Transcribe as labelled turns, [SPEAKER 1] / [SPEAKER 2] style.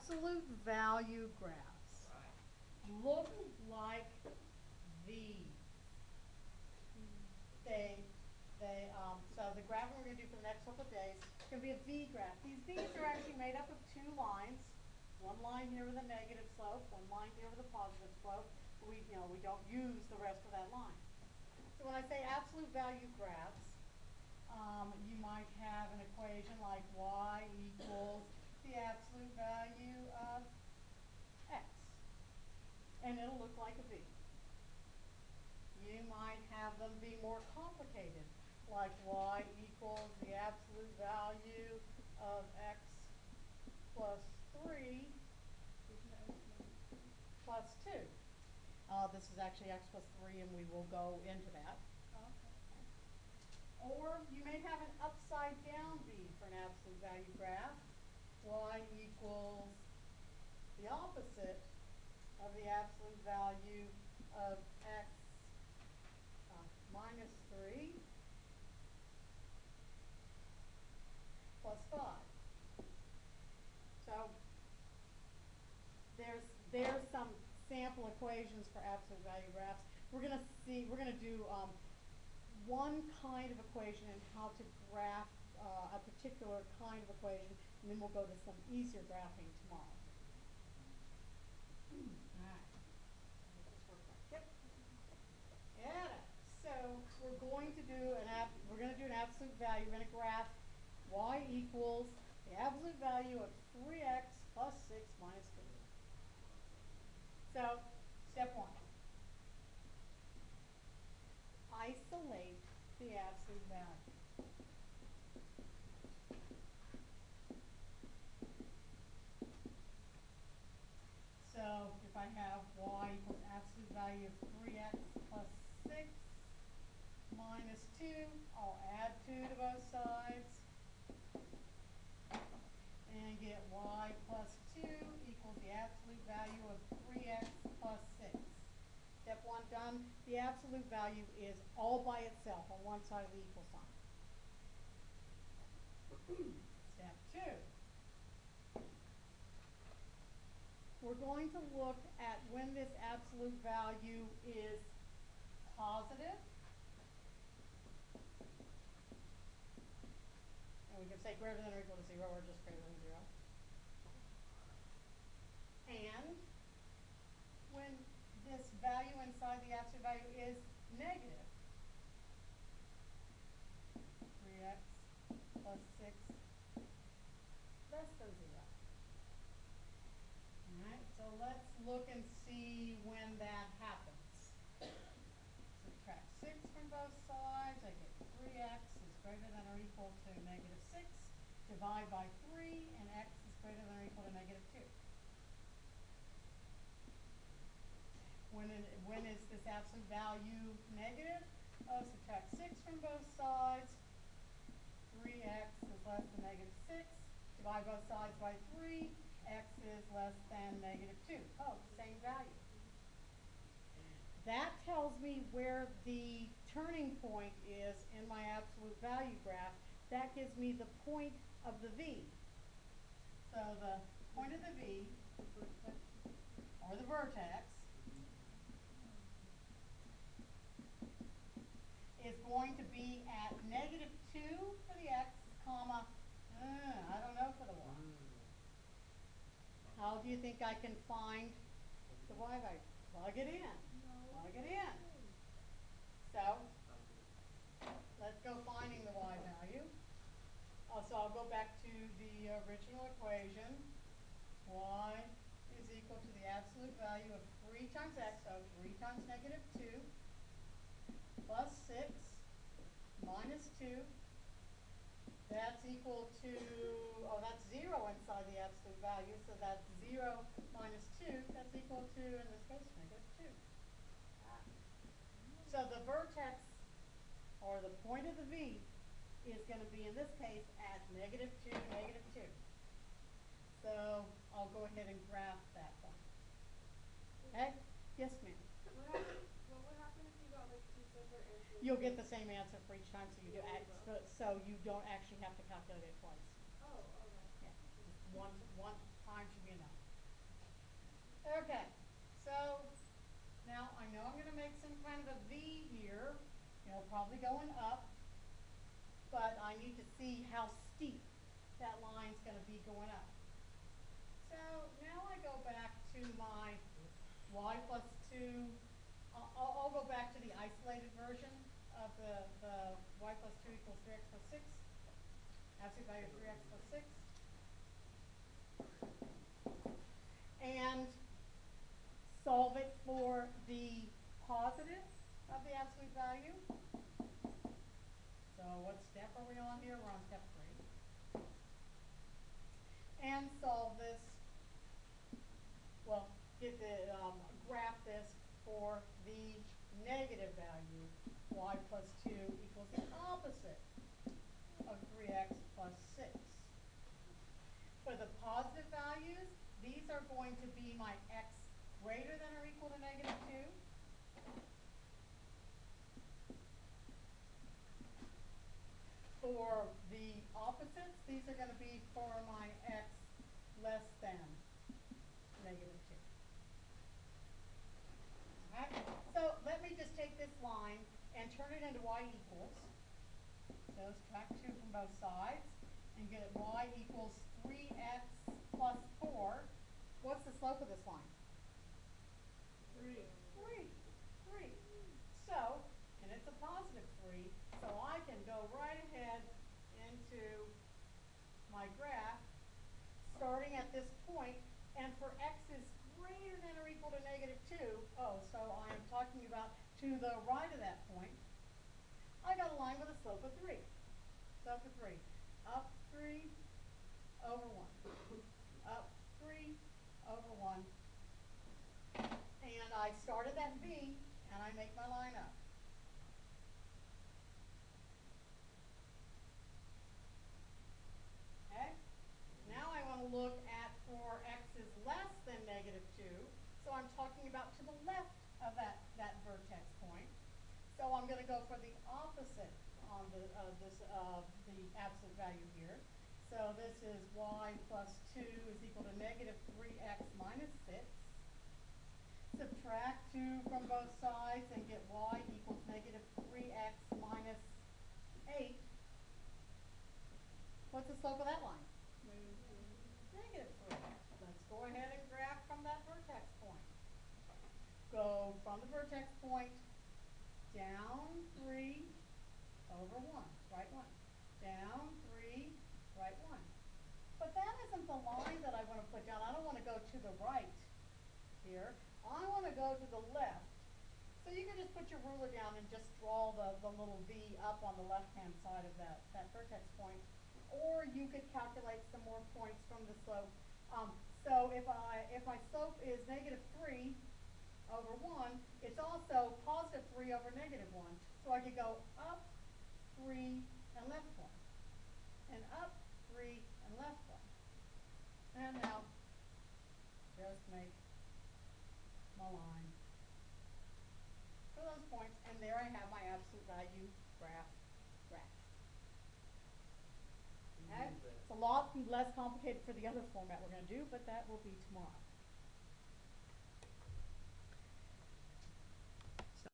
[SPEAKER 1] absolute value graphs look like these. So the graph we're going to do for the next couple of days is going to be a V graph. These V's are actually made up of two lines. One line here with a negative slope, one line here with a positive slope. But we don't use the rest of that line. So when I say absolute value graphs, you might have an equation like y equals the absolute value of x. And it'll look like a V. You might have them be more complicated, like y equals the absolute value of x plus 3 plus 2. This is actually x plus 3, and we will go into that. Okay. Or you may have an upside down V for an absolute value graph. Y equals the opposite of the absolute value of x minus 3 plus 5. So there's some sample equations for absolute value graphs. We're going to do one kind of equation and how to graph a particular kind of equation, and then we'll go to some easier graphing tomorrow. All right. Does this work right? Yep. Yeah. So we're going to do an absolute value in a graph. Y equals the absolute value of 3x plus 6 minus 2. So, step 1. Isolate the absolute value. So, if I have y equals absolute value of 3x plus 6 minus 2, I'll add 2 to both sides and get y plus 2 equals the absolute value of 3x plus 6. Step 1 done. The absolute value is all by itself on one side of the equal sign. Step 2. We're going to look at when this absolute value is positive. And we can say greater than or equal to 0 or just greater than 0. And when this value inside the absolute value is negative, 3x plus 6 less than 0. All right, so let's look and see when that happens. Subtract 6 from both sides. I get 3x is greater than or equal to negative 6. Divide by 3, and x is greater than or equal to negative 2. When is this absolute value negative? Subtract 6 from both sides. 3x is less than negative 6. Divide both sides by 3. X is less than negative 2. Oh, same value. That tells me where the turning point is in my absolute value graph. That gives me the point of the V. So the point of the V, or the vertex, is going to be at negative 2 for the x, comma, I don't know for the y. How do you think I can find the y value? Plug it in. Plug it in. So, let's go finding the y value. So I'll go back to the original equation. Y is equal to the absolute value of 3 times x, so 3 times negative 2, plus 6 minus 2. That's equal to, that's 0 inside the absolute value, so that's 0 minus 2. That's equal to, in this case, negative 2. So the vertex, or the point of the V, is going to be, in this case, at negative 2, negative 2. So I'll go ahead and graph that point. Okay? Yes, ma'am?
[SPEAKER 2] What would happen if you got like 2 separate answers?
[SPEAKER 1] You'll get the same answer for each time, so you don't actually have to calculate it twice.
[SPEAKER 2] Oh, okay.
[SPEAKER 1] Yeah, just one time should be enough. Okay, so now I know I'm gonna make some kind of a V here, probably going up, but I need to see how steep that line's gonna be going up. So now I go back to my y plus 2, I'll go back to the isolated version of the y plus 2 equals 3x plus 6, absolute value of 3x plus 6. And solve it for the positive of the absolute value. So what step are we on here? We're on step 3. And solve this, well, graph this for the negative value, y plus 2 equals the opposite of 3x plus 6. For the positive values, these are going to be my x greater than or equal to negative 2. For the opposites, these are going to be for my x less than negative 2. Alright, so let me just take this line and turn it into y equals. So subtract 2 from both sides and get y equals 3x plus 4. What's the slope of this line? 3. So, and it's a positive 3, so I can go right ahead into my graph, starting at this point, and for x is greater than or equal to negative 2, so I am talking about to the right of that point, I got a line with a slope of 3. Slope of 3. Up 3 over 1. Up 3 over 1. And I start at that V, and I make my line up. Okay? Now I want to look at for x is less than negative 2. So I'm talking about to the left of that vertex point. So I'm going to go for the opposite on the absolute value here. So this is y plus 2 is equal to negative 3x minus 6. Subtract 2 from both sides and get y equals negative 3x minus 8. What's the slope of that line? Negative 3. Let's go ahead and graph from that vertex point. Go from the vertex point down 3 over 1, right 1. Down 3, right 1. But that isn't the line that I want to put down. I don't want to go to the right here. I want to go to the left. So you can just put your ruler down and just draw the little V up on the left-hand side of that vertex point. Or you could calculate some more points from the slope. So if my slope is negative 3 over 1, it's also positive 3 over negative 1. So I could go up 3 and left 1. And up 3 and left 1. And now just make my line for those points, and there I have my absolute value graph. Okay? It's a lot less complicated for the other format we're going to do, but that will be tomorrow.